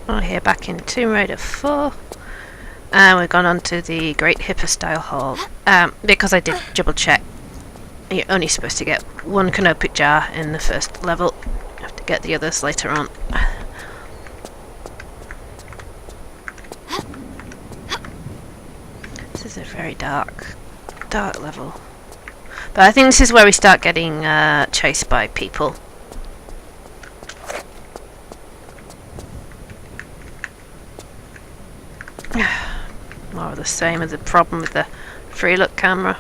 We're here back in Tomb Raider 4. And we've gone on to the Great Hyperstyle Hall. Because I did double check, you're only supposed to get one canopic jar in the first level. You have to get the others later on. This is a very dark level. But I think this is where we start getting chased by people. More of the same as the problem with the free look camera.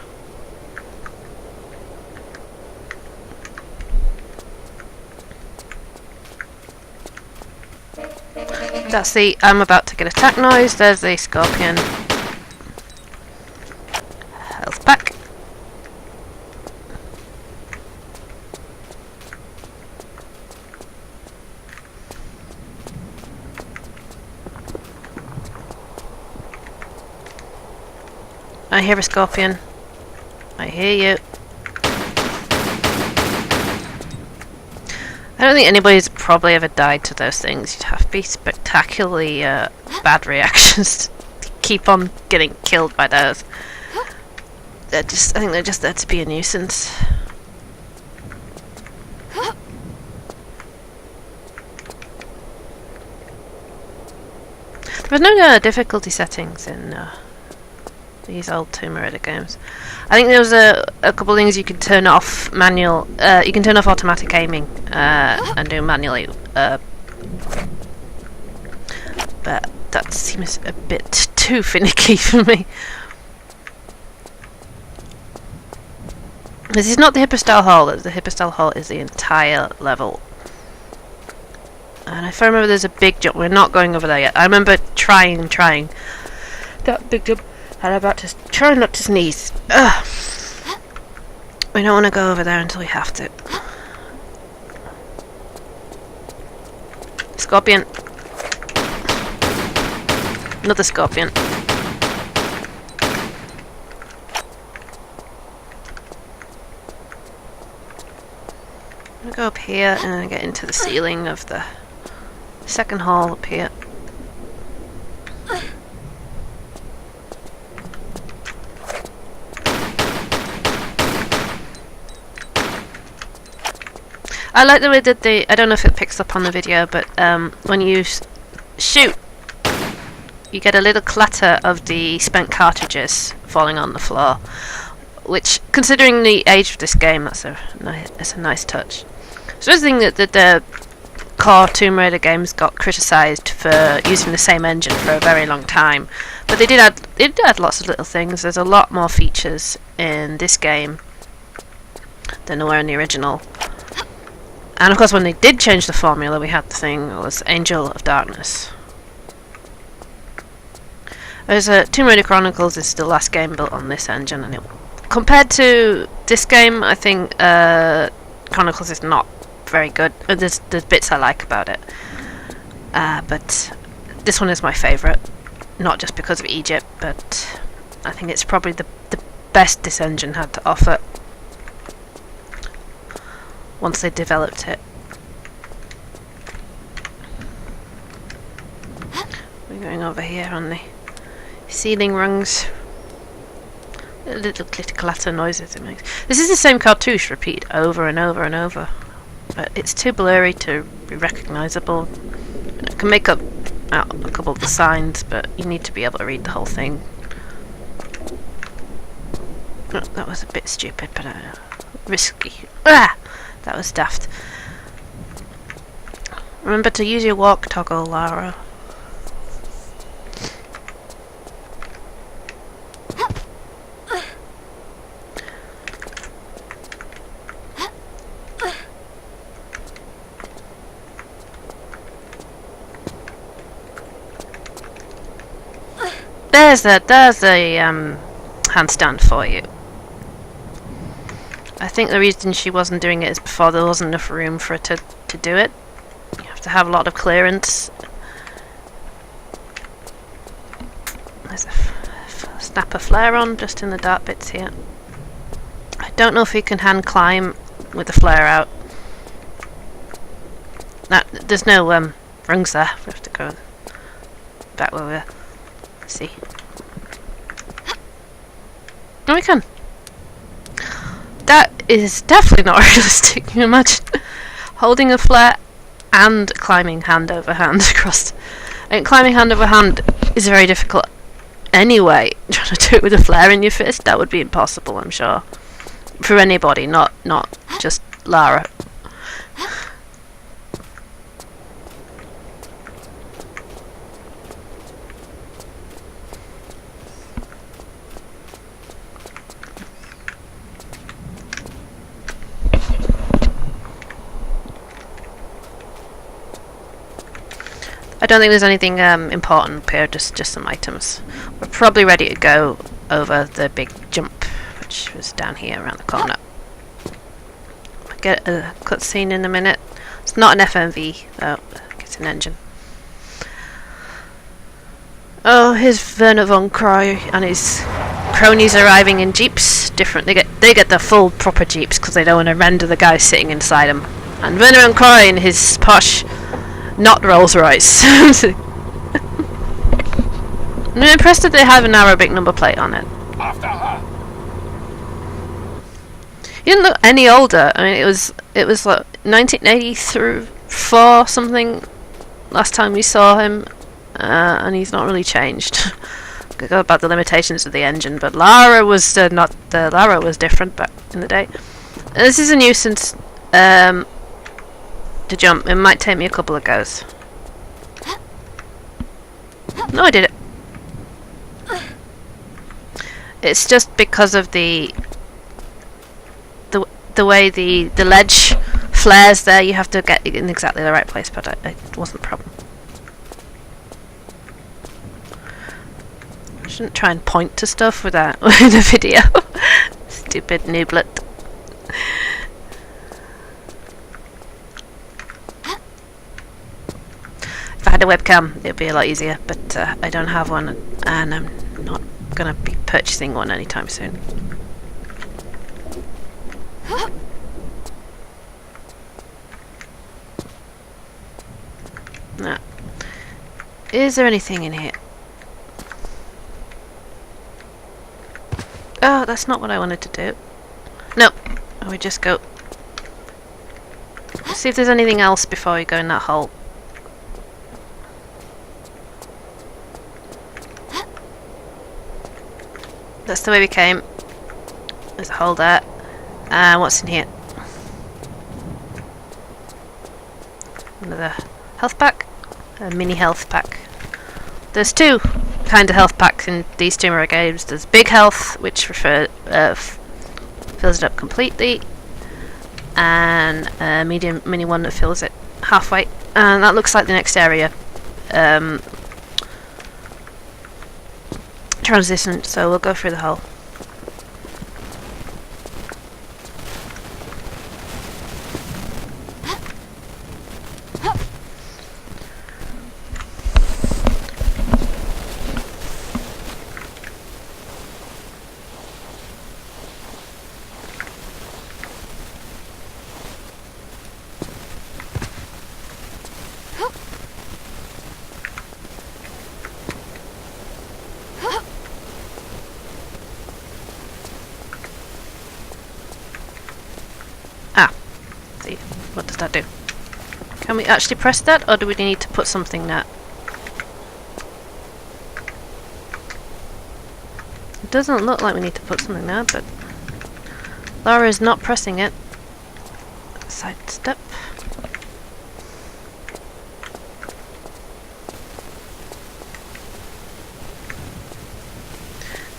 That's the I'm about to get attacked noise. There's the scorpion. Health pack. I hear a scorpion. I hear you. I don't think anybody's probably ever died to those things. You'd have to be spectacularly bad reactions to keep on getting killed by those. I think they're just there to be a nuisance. There's no difficulty settings in these old Tomb Raider games. I think there was a couple of things you could turn off manual. You can turn off automatic aiming and do manually, but that seems a bit too finicky for me. This is not the Hyperstyle Hall. The Hyperstyle Hall is the entire level. And if I remember, there's a big jump. We're not going over there yet. I remember trying that big jump. And I'm about to try not to sneeze. Ugh. We don't want to go over there until we have to. Scorpion. Another scorpion. I'm going to go up here and get into the ceiling of the second hall up here. I like the way that I don't know if it picks up on the video, but when you shoot, you get a little clatter of the spent cartridges falling on the floor, which, considering the age of this game, that's a nice touch. So the thing that the core Tomb Raider games got criticised for using the same engine for a very long time, but they did add lots of little things. There's a lot more features in this game than there were in the original. And of course, when they did change the formula, we had the thing that was Angel of Darkness. There's Tomb Raider Chronicles is the last game built on this engine, and compared to this game, I think Chronicles is not very good. There's bits I like about it, but this one is my favourite, not just because of Egypt, but I think it's probably the best this engine had to offer. Once they developed it. We're going over here on the ceiling rungs. Little clatter noises it makes. This is the same cartouche repeated over and over and over, but it's too blurry to be recognisable. It can make up out a couple of the signs, but you need to be able to read the whole thing. Oh, that was a bit stupid, but risky. Ah! That was daft. Remember to use your walk toggle, Lara. There's the handstand for you. I think the reason she wasn't doing it is before there wasn't enough room for her to do it. You have to have a lot of clearance. There's a snap a flare on just in the dark bits here. I don't know if you can hand climb with the flare out. There's no rungs there. We have to go back where we're... see. Oh, we can. That is definitely not realistic. Can you imagine holding a flare and climbing hand over hand across? And climbing hand over hand is very difficult anyway. Trying to do it with a flare in your fist, that would be impossible, I'm sure. For anybody, not just Lara. I don't think there's anything important up here, just some items. We're probably ready to go over the big jump, which was down here around the corner. I'll get a cutscene in a minute. It's not an FMV, though. It's an engine. Oh, here's Werner von Croy and his cronies arriving in jeeps. Different. They get the full proper jeeps because they don't want to render the guy sitting inside them. And Werner von Croy in his posh, not Rolls Royce. I'm impressed that they have an Arabic number plate on it. After her. He didn't look any older. I mean, it was like 1984 something last time we saw him, and he's not really changed. Could go about the limitations of the engine, but Lara was Lara was different back in the day. This is a nuisance. To jump, it might take me a couple of goes. No, I did it. It's just because of the way the ledge flares there. You have to get in exactly the right place, but it wasn't a problem. I shouldn't try and point to stuff without in a video. Stupid nooblet. If I had a webcam, it would be a lot easier, but I don't have one, and I'm not going to be purchasing one anytime soon. Now, is there anything in here? Oh, that's not what I wanted to do. No, we just go. Let's see if there's anything else before we go in that hole. That's the way we came. There's a hole there. And what's in here? Another health pack. A mini health pack. There's two kind of health packs in these Tomb Raider games. There's big health, which fills it up completely, and a medium mini one that fills it halfway. And that looks like the next area. Transition, so we'll go through the hole. What does that do? Can we actually press that, or do we need to put something there? It doesn't look like we need to put something there, but Lara is not pressing it. Side step.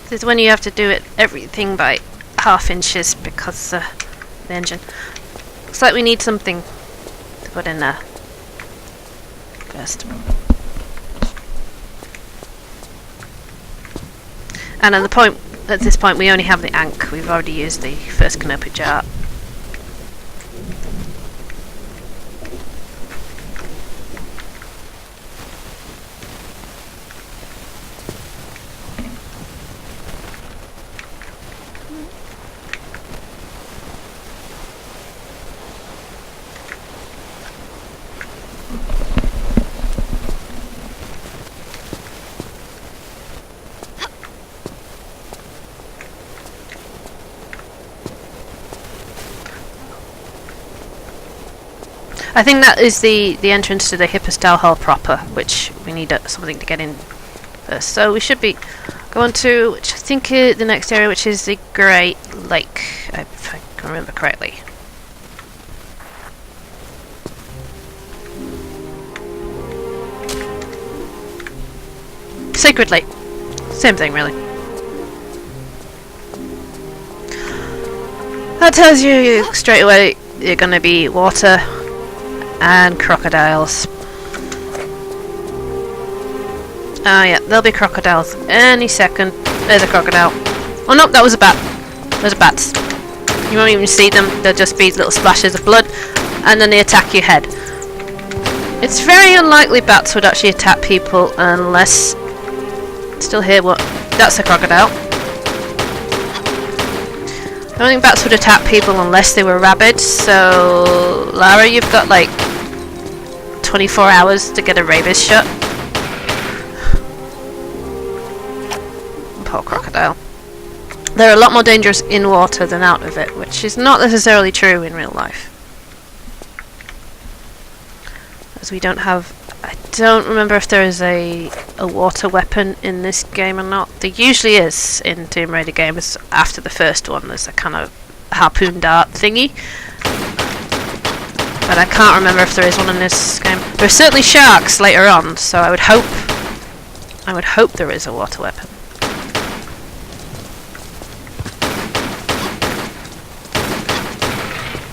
This is when you have to do everything by half inches because the engine. Looks like we need something to put in there first. And at this point we only have the Ankh. We've already used the first Canopy jar. I think that is the entrance to the Hyperstyle Hall proper, which we need something to get in first. So we should be going to, which I think is the next area, which is the Great Lake, if I can remember correctly. Sacred Lake. Same thing, really. That tells you straight away you're going to be water and crocodiles. Ah, yeah, there'll be crocodiles any second. There's a crocodile. Oh no, that was a bat. Those are bats. You won't even see them. They'll just be little splashes of blood, and then they attack your head. It's very unlikely bats would actually attack people unless... Still here, what? That's a crocodile. I don't think bats would attack people unless they were rabid, so... Lara, you've got like 24 hours to get a rabies shot. Poor crocodile. They're a lot more dangerous in water than out of it, which is not necessarily true in real life. As we don't have... I don't remember if there is a water weapon in this game or not. There usually is in Tomb Raider games. After the first one, there's a kind of harpoon dart thingy. But I can't remember if there is one in this game. There are certainly sharks later on, so I would hope there is a water weapon.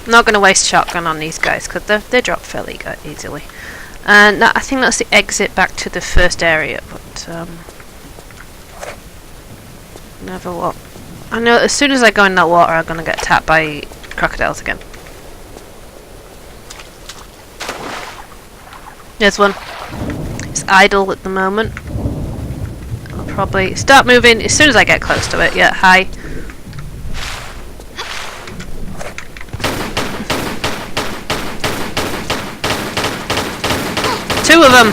I'm not going to waste shotgun on these guys because they drop fairly easily. And I think that's the exit back to the first area, but never what. I know as soon as I go in that water, I'm going to get attacked by crocodiles again. There's one. It's idle at the moment. I'll probably start moving as soon as I get close to it. Yeah, hi. Two of them!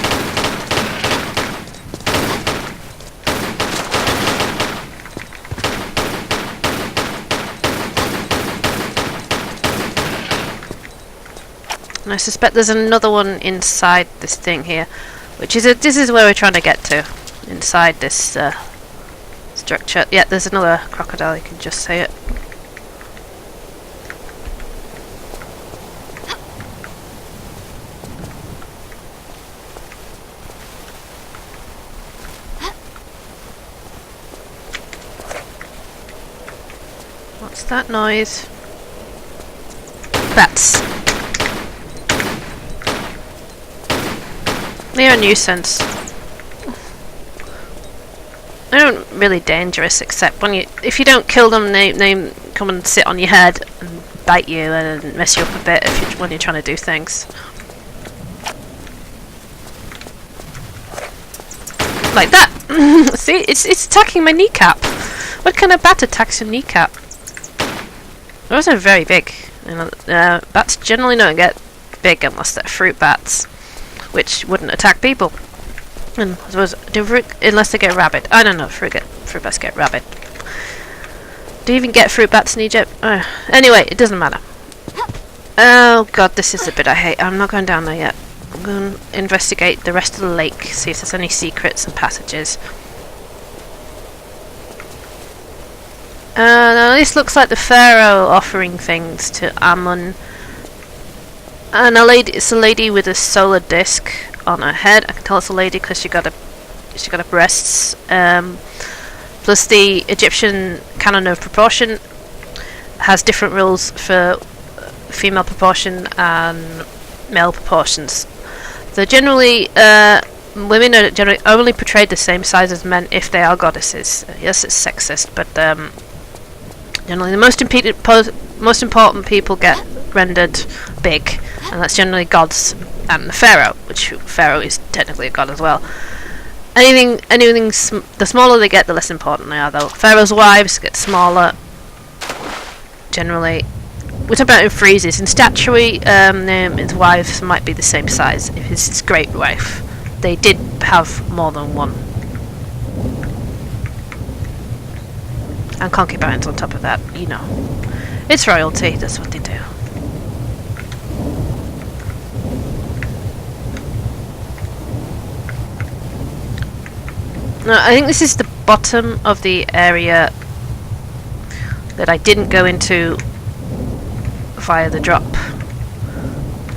And I suspect there's another one inside this thing here, which is this is where we're trying to get to. Inside this structure. Yeah, there's another crocodile, you can just see it. What's that noise? Bats. They're a nuisance. They're not really dangerous, except when if you don't kill them, they come and sit on your head and bite you and mess you up a bit when you're trying to do things. Like that. See, it's attacking my kneecap. What kind of bat attacks your kneecap? Those are very big. You know, bats generally don't get big unless they're fruit bats, which wouldn't attack people. And I suppose unless they get rabid. I don't know. Fruit bats get rabid. Do you even get fruit bats in Egypt? Anyway, it doesn't matter. Oh god, this is the bit I hate. I'm not going down there yet. I'm going to investigate the rest of the lake, see if there's any secrets and passages. Now this looks like the Pharaoh offering things to Amun. And it's a lady with a solar disc on her head. I can tell it's a lady because she got her breasts. Plus the Egyptian canon of proportion has different rules for female proportion and male proportions. So generally, women are generally only portrayed the same size as men if they are goddesses. Yes, it's sexist, but generally the most important people get rendered big, and that's generally gods and the pharaoh, which pharaoh is technically a god as well. The smaller they get, the less important they are, though. Pharaoh's wives get smaller. Generally, we're talking about in freezes. In statuary, his wives might be the same size. If it's his great wife, they did have more than one. And concubines on top of that, you know. It's royalty, that's what they do. No, I think this is the bottom of the area that I didn't go into via the drop.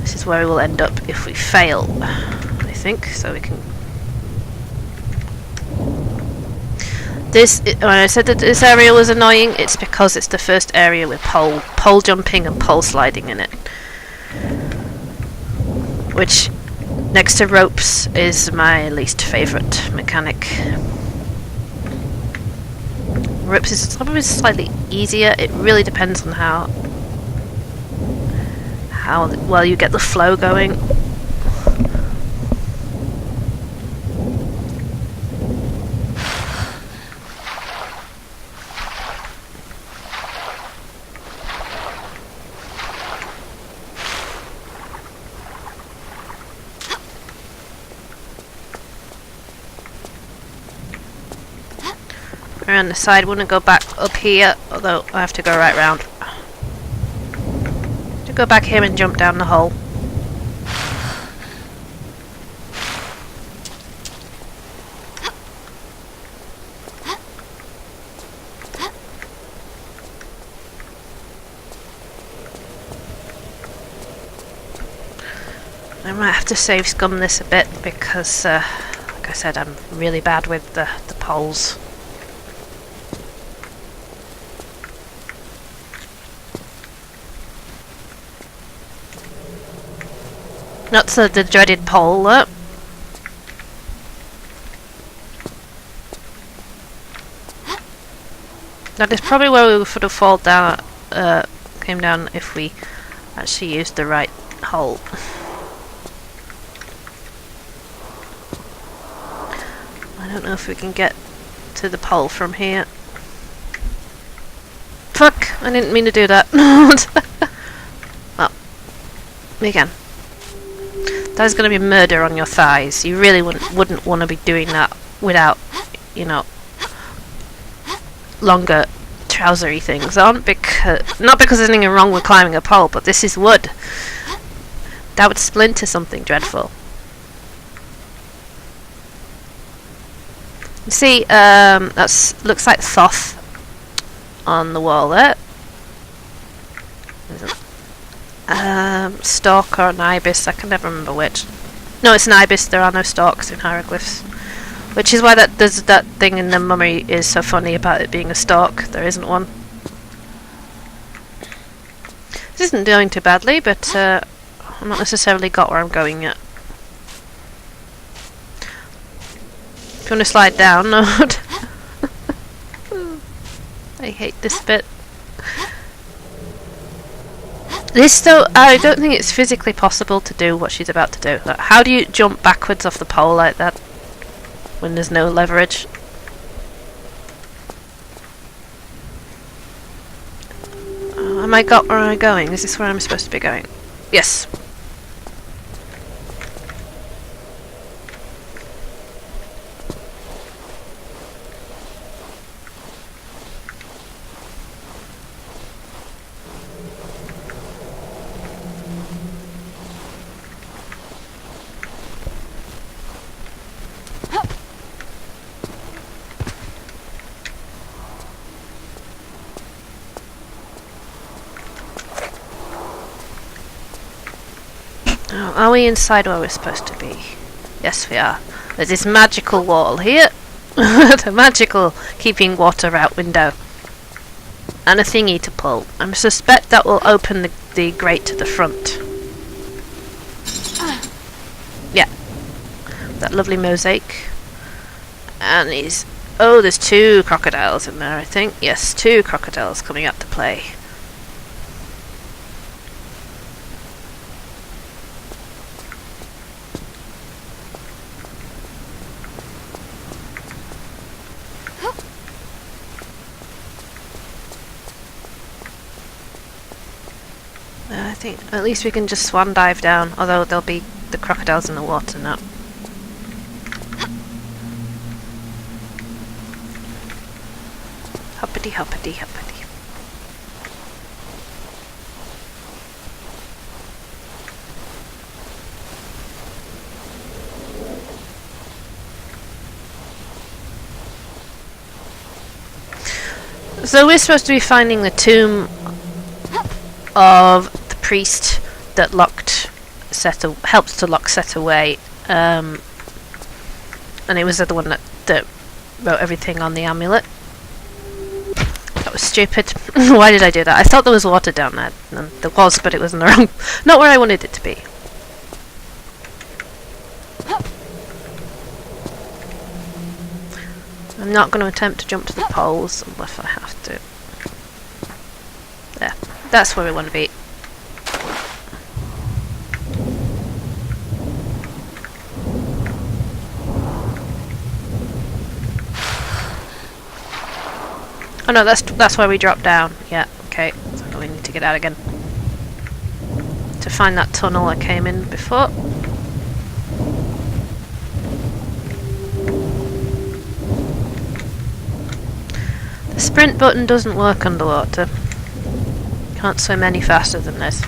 This is where we will end up if we fail, I think. So we can... When I said that this area was annoying, it's because it's the first area with pole jumping and pole sliding in it. Which, next to ropes, is my least favourite mechanic. Ropes is probably slightly easier. It really depends on how well you get the flow going. Around the side, wouldn't go back up here, although I have to go right round. To go back here and jump down the hole. I might have to save scum this a bit because, like I said, I'm really bad with the poles. Not the dreaded pole, though. That is probably where we would have fall down, came down if we actually used the right hole. I don't know if we can get to the pole from here. Fuck! I didn't mean to do that. Well, we can. That is going to be murder on your thighs. You really wouldn't want to be doing that without, you know, longer trousery things on. Not because there's anything wrong with climbing a pole, but this is wood. That would splinter something dreadful. You see, that looks like thoth on the wall there. Stalk or an ibis, I can never remember which. No, it's an ibis, there are no stalks in hieroglyphs. Which is why that thing in the mummy is so funny about it being a stalk. There isn't one. This isn't doing too badly, but I'm not necessarily got where I'm going yet. If you want to slide down, no. I hate this bit. This, though, I don't think it's physically possible to do what she's about to do. Like, how do you jump backwards off the pole like that when there's no leverage? Am I got where I'm going? Is this where I'm supposed to be going? Yes. Are we inside where we're supposed to be? Yes, we are. There's this magical wall here. The magical keeping water out window. And a thingy to pull. I suspect that will open the grate to the front. Yeah. That lovely mosaic. And these... Oh, there's 2 crocodiles in there, I think. Yes, 2 crocodiles coming up to play. I think at least we can just swan dive down, although there'll be the crocodiles in the water now. Hoppity hoppity hoppity. So we're supposed to be finding the tomb of the priest that helped to lock Set away, and it was the one that wrote everything on the amulet. That was stupid. Why did I do that? I thought there was water down there, and there was, but it was in the wrong, not where I wanted it to be. I'm not going to attempt to jump to the poles unless I have to. There. That's where we want to be. Oh no, that's where we dropped down. Yeah, okay. So we need to get out again. To find that tunnel I came in before. The sprint button doesn't work underwater. Can't swim any faster than this.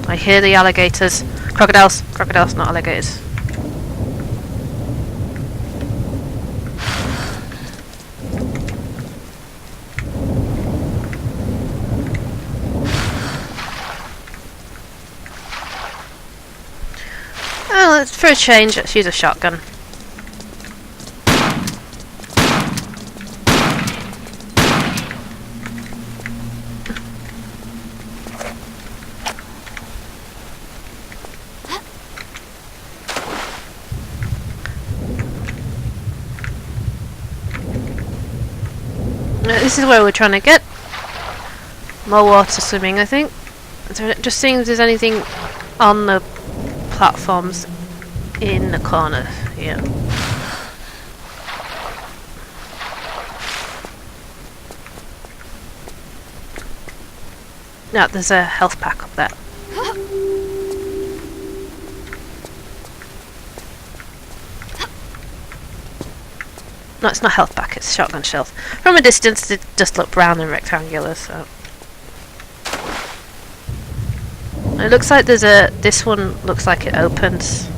I hear the alligators. Crocodiles. Crocodiles, not alligators. Well, for a change, let's use a shotgun. This is where we're trying to get. More water swimming, I think. So just seeing if there's anything on the platforms in the corner here. No, there's a health pack up there. No, it's not health pack, it's shotgun shells. From a distance it just looked brown and rectangular, so. It looks like there's a... this one looks like it opens.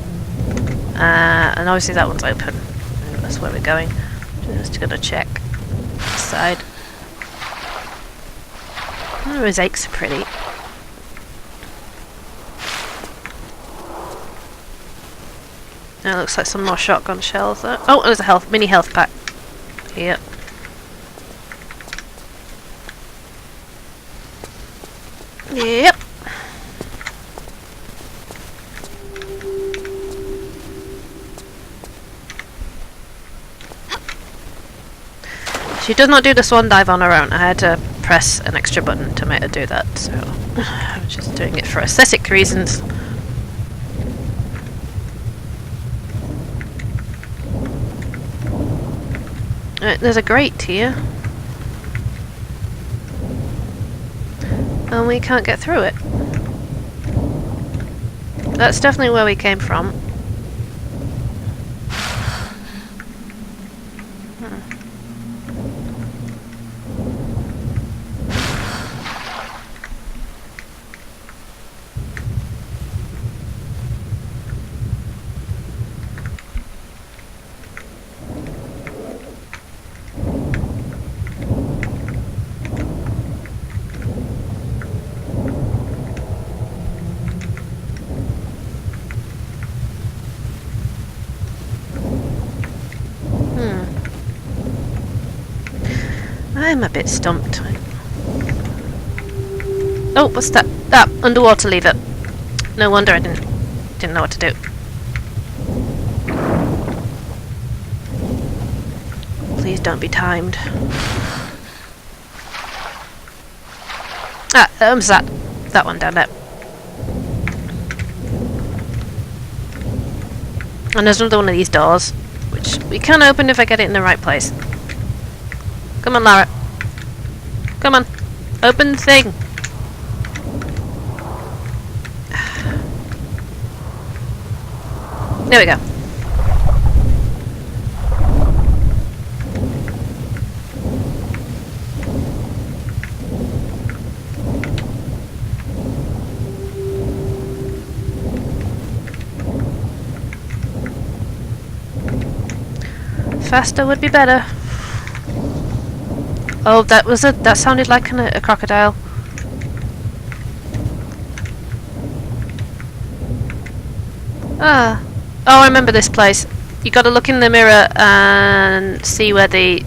And obviously that one's open. That's where we're going. Just gonna check this side. Oh, those aches are pretty. Now it looks like some more shotgun shells there. Oh, there's a mini health pack here. Yep. She does not do the swan dive on her own. I had to press an extra button to make her do that, so I'm just doing it for aesthetic reasons. There's a grate here. And we can't get through it. That's definitely where we came from. I'm a bit stumped. Oh, what's that? That underwater lever. No wonder I didn't know what to do. Please don't be timed. Ah, that one down there. And there's another one of these doors, which we can open if I get it in the right place. Come on, Lara. Come on. Open the thing. There we go. Faster would be better. Oh, that sounded like a crocodile. Ah. Oh, I remember this place. You got to look in the mirror and see where the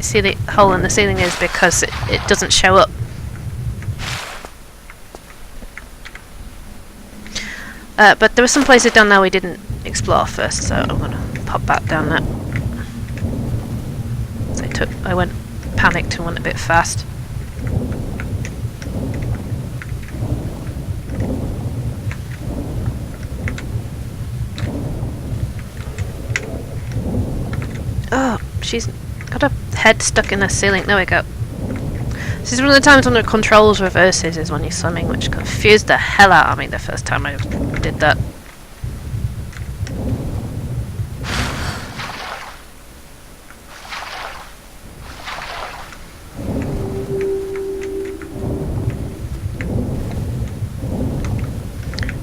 hole in the ceiling is, because it doesn't show up. But there were some places down there we didn't explore first, so I'm gonna pop back down that. I went panicked and went a bit fast. Oh, she's got her head stuck in the ceiling. There we go. This is one of the times when the controls reverses, is when you're swimming, which confused the hell out of me the first time I did that.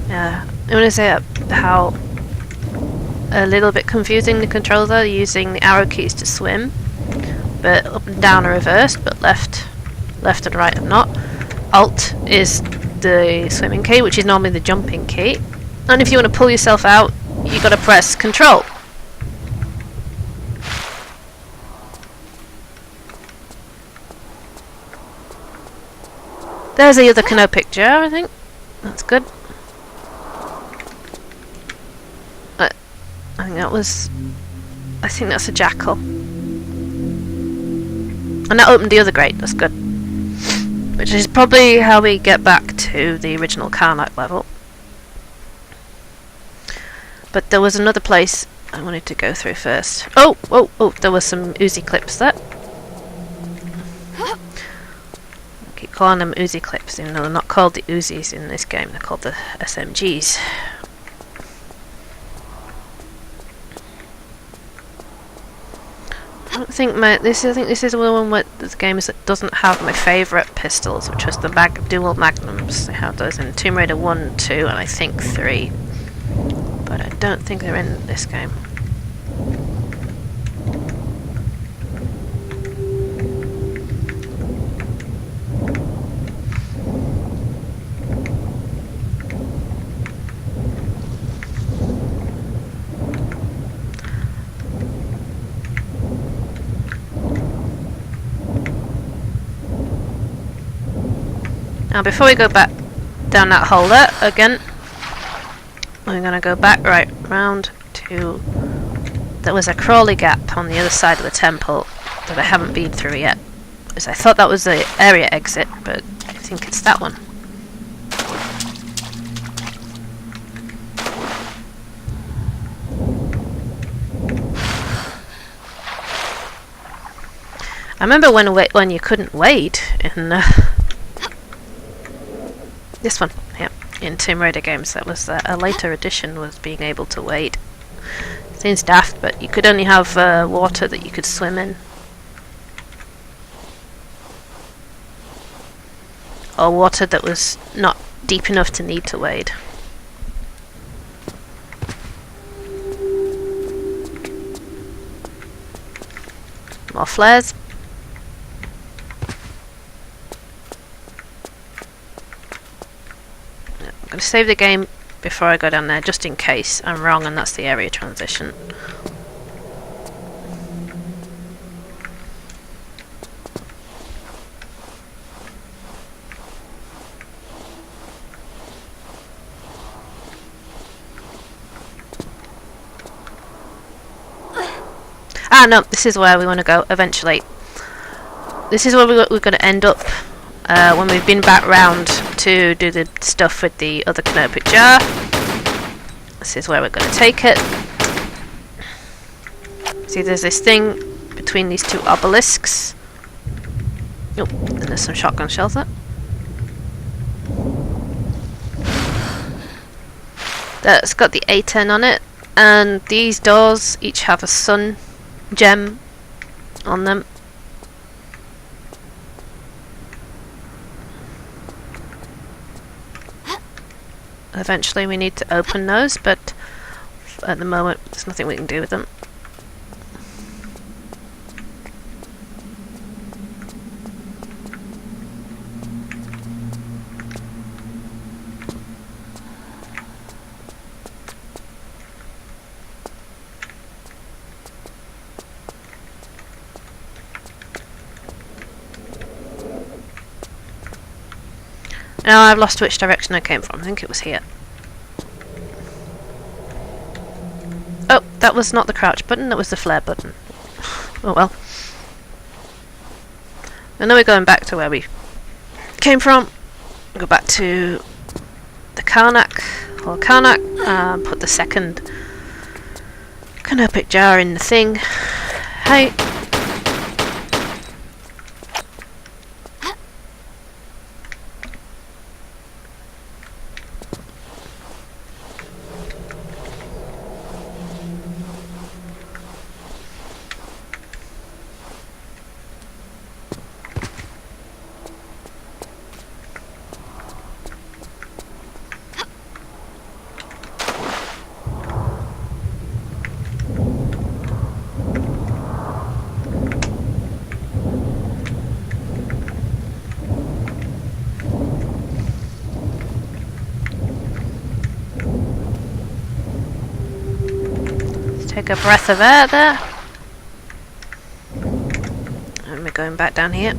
Yeah, I want to say how a little bit confusing the controls are, using the arrow keys to swim, but up and down are reversed, but left and right are not. Alt is the swimming key, which is normally the jumping key, and if you want to pull yourself out, you got to press control. There's the other canopic jar, I think. That's good. I think that's a jackal. And that opened the other grate, that's good. Which is probably how we get back to the original Karnak level. But there was another place I wanted to go through first. Oh, there was some Uzi clips there. I keep calling them Uzi clips, even though they're not called the Uzis in this game, they're called the SMGs. I think this is one where the game doesn't have my favourite pistols, which was the dual magnums. They have those in Tomb Raider 1, 2, and I think 3. But I don't think they're in this game. Now before we go back down that hole there again, we're going to go back right round to... There was a crawly gap on the other side of the temple that I haven't been through yet. Because I thought that was the area exit, but I think it's that one. I remember when you couldn't wade in... This one, yeah, in Tomb Raider games. That was a later addition, was being able to wade. Seems daft, but you could only have water that you could swim in. Or water that was not deep enough to need to wade. More flares. I'm going to save the game before I go down there, just in case I'm wrong and that's the area transition. Ah no, this is where we want to go eventually. This is where we're going to end up when we've been back round to do the stuff with the other canopic jar. This is where we're going to take it. See, there's this thing between these two obelisks. Oh, and there's some shotgun shells there. That's got the A10 on it, and these doors each have a sun gem on them. Eventually we need to open those, but at the moment there's nothing we can do with them. Now I've lost which direction I came from. I think it was here. Oh, that was not the crouch button, that was the flare button. Oh well. I know we're going back to where we came from. Go back to the Karnak, or Karnak, put the second canopic jar in the thing. Hey! Take a breath of air there. And we're going back down here.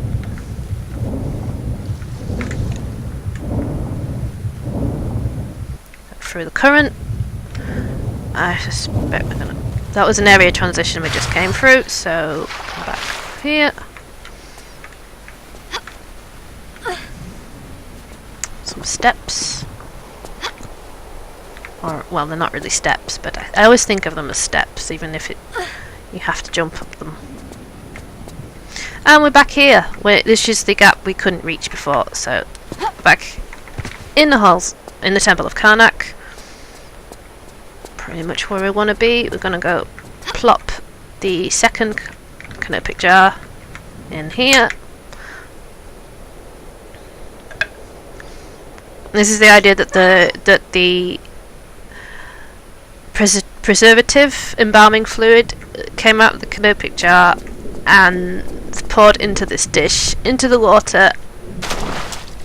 Through the current. I suspect we're gonna... That was an area transition we just came through, so come back here. Some steps. Or, well, they're not really steps, but I always think of them as steps, even if you have to jump up them. And we're back here. This is the gap we couldn't reach before, so back in the halls, in the Temple of Karnak. Pretty much where we want to be. We're going to go plop the second canopic jar in here. This is the idea that the preservative embalming fluid came out of the canopic jar and poured into this dish, into the water,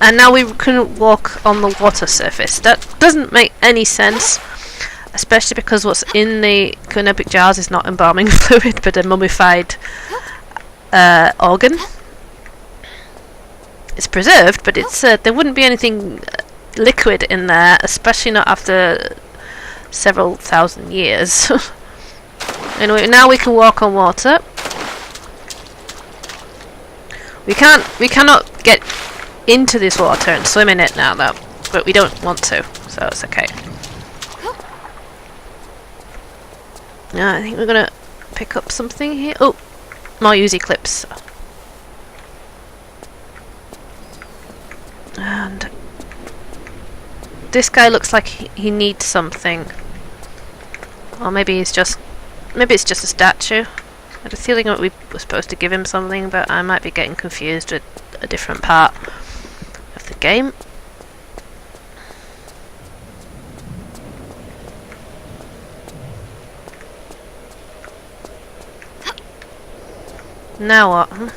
and now we can walk on the water surface. That doesn't make any sense, especially because what's in the canopic jars is not embalming fluid but a mummified organ. It's preserved, but it's there wouldn't be anything liquid in there, especially not after several thousand years. Anyway, now we can walk on water. We cannot get into this water and swim in it now though, but we don't want to, so it's okay. Yeah, I think we're gonna pick up something here. Oh, more Uzi clips. And this guy looks like he needs something. Or maybe it's just a statue. I had a feeling that we were supposed to give him something, but I might be getting confused with a different part of the game. Now what? Huh?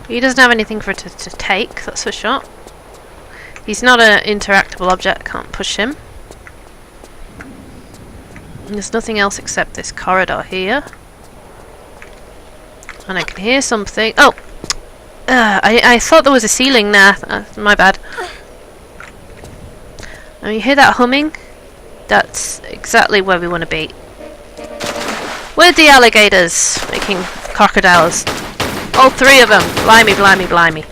He doesn't have anything for it to take, that's for sure. He's not an interactable object, can't push him. And there's nothing else except this corridor here. And I can hear something. Oh! I thought there was a ceiling there. My bad. And you hear that humming? That's exactly where we want to be. With the alligators making crocodiles. All three of them! Blimey, blimey, blimey.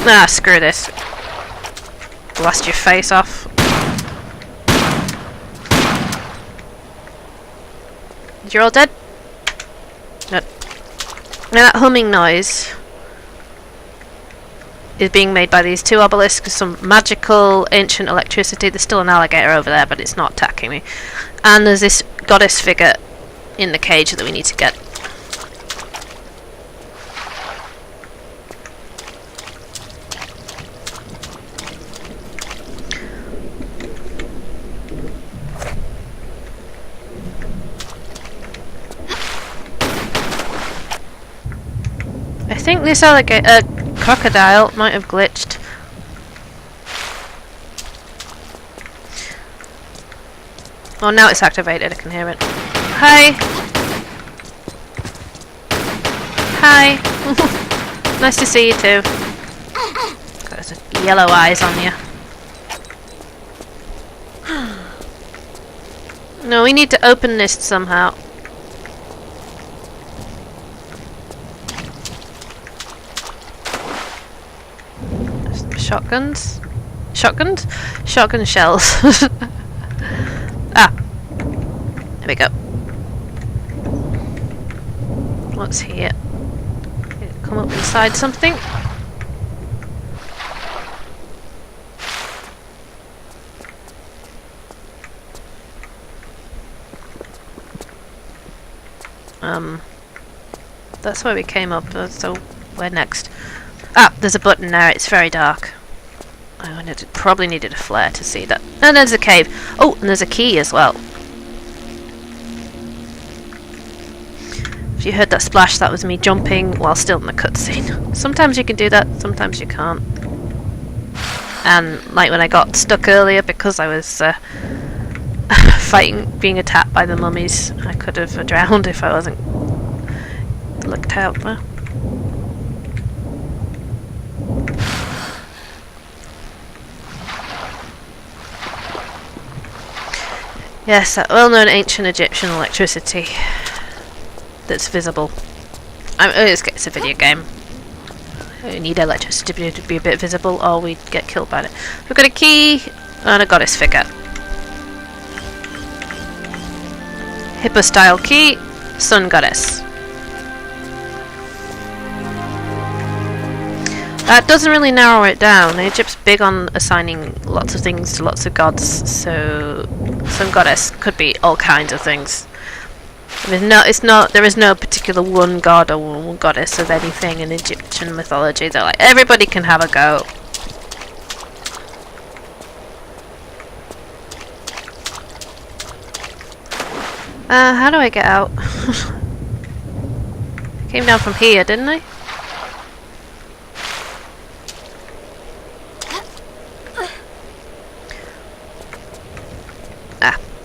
Ah, screw this. Blast your face off. You're all dead? Good. Now that humming noise is being made by these two obelisks, some magical ancient electricity. There's still an alligator over there, but it's not attacking me. And there's this goddess figure in the cage that we need to get. I think this crocodile might have glitched. Oh, now it's activated, I can hear it. Hi! Hi! Nice to see you too. Got those yellow eyes on you. No, we need to open this somehow. Shotguns? Shotguns? Shotgun shells. Ah! There we go. What's here? Come up inside something? That's where we came up, so where next? Ah, there's a button there, it's very dark. Probably needed a flare to see that. And there's a cave. Oh, and there's a key as well. If you heard that splash, that was me jumping while still in the cutscene. Sometimes you can do that, sometimes you can't. And like when I got stuck earlier because I was being attacked by the mummies, I could have drowned if I wasn't looked out there. Yes, that well-known ancient Egyptian electricity that's visible. It's a video game. We need electricity to be a bit visible or we'd get killed by it. We've got a key and a goddess figure. Hyperstyle key, sun goddess. That doesn't really narrow it down. Egypt's big on assigning lots of things to lots of gods, so sun goddess could be all kinds of things. There is no particular one god or one goddess of anything in Egyptian mythology. They're like, everybody can have a go. How do I get out? I came down from here, didn't I?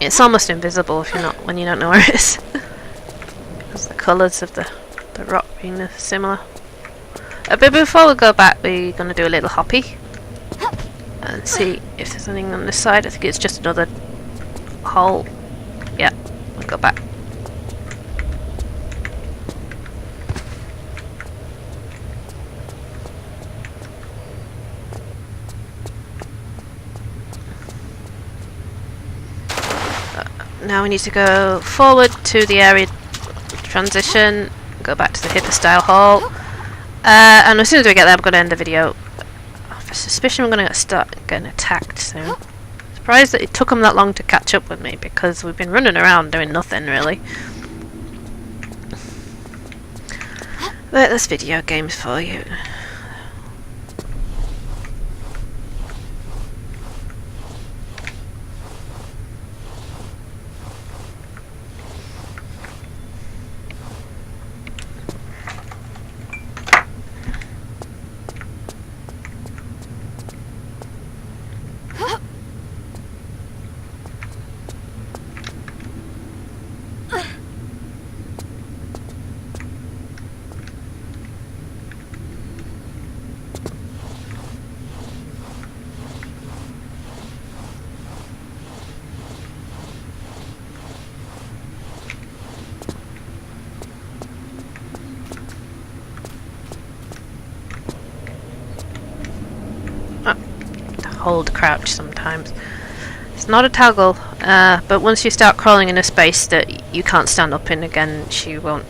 It's almost invisible if when you don't know where it is. Because the colours of the rock being similar. But before we go back, we're going to do a little hoppy and see if there's anything on this side. I think it's just another hole. Yeah, we'll go back. Now we need to go forward to the area transition, go back to the Hyperstyle Hall, and as soon as we get there I'm going to end the video. I have a suspicion we're going to start getting attacked soon. Surprised that it took them that long to catch up with me because we've been running around doing nothing really. But there's video games for you. Hold crouch sometimes. It's not a toggle, but once you start crawling in a space that you can't stand up in again, she will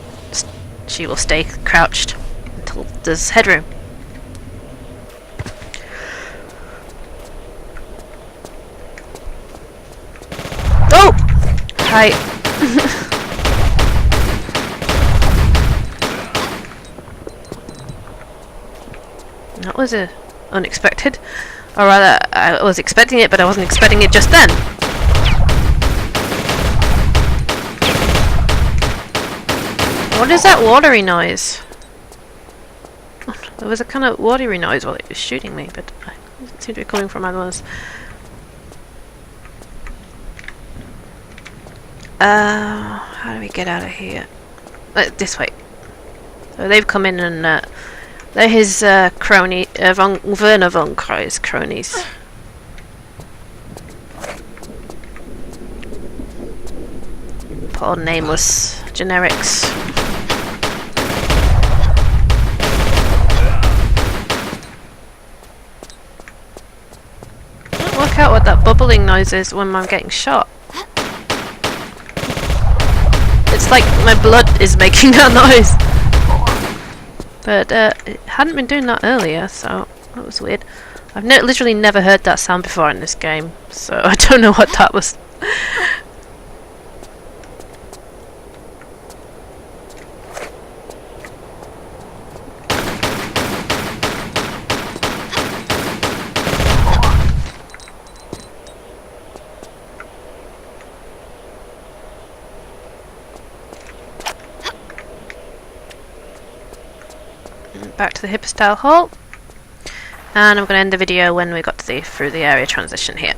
stay crouched until there's headroom. Oh! Hi. was unexpected. Or rather, I was expecting it, but I wasn't expecting it just then. What is that watery noise? There was a kind of watery noise while it was shooting me, but it didn't seem to be coming from others. How do we get out of here? This way. So they've come in and they're his crony, Werner von Kreuz cronies. Poor nameless generics. Can't work out what that bubbling noise is when I'm getting shot. It's like my blood is making that noise. But it hadn't been doing that earlier, so that was weird. I've literally never heard that sound before in this game, so I don't know what that was. Back to the Hyperstyle Hall, and I'm going to end the video when we got to through the area transition here.